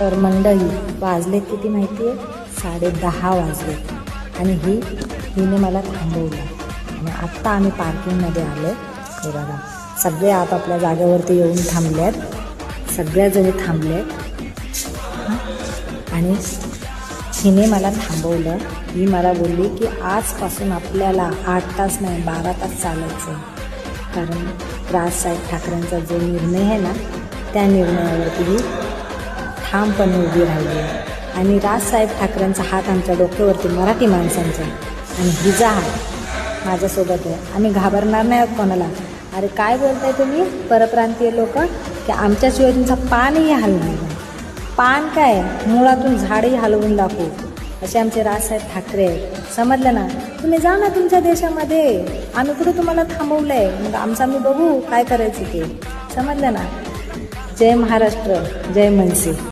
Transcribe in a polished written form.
तर मंडळी वाजले किती माहिती आहे? 10:30 वाजले आणि हिने मला थांबवलं आणि आत्ता आम्ही पार्किंगमध्ये आलो. हे बघा सगळे आपापल्या जागेवरती येऊन थांबल्यात, सगळ्याजणी थांबल्यात आणि हिने मला थांबवलं. ही मला बोलली की आजपासून आपल्याला 8 तास नाही 12 तास चालायचं, कारण राजसाहेब ठाकरेंचा जो निर्णय आहे ना त्या निर्णयावरती ही ठामपणे उभी राहिली आणि राजसाहेब ठाकरेंचा हात आमच्या डोक्यावरती मराठी माणसांचा आणि हिचा हात माझ्यासोबत आहे. आम्ही घाबरणार नाही आहोत कोणाला. अरे काय बोलताय तुम्ही परप्रांतीय लोक की आमच्याशिवाय तुमचा पानही हलणार नाही. पान काय मुळातून झाडही हलवून दाखवू असे आमचे राजसाहेब ठाकरे आहेत. समजलं ना? तुम्ही जा ना तुमच्या देशामध्ये, आम्ही कुठे तुम्हाला थांबवलं आहे. मग आमचं आम्ही बघू काय करायचं ते. समजलं ना? जय महाराष्ट्र, जय मनसे.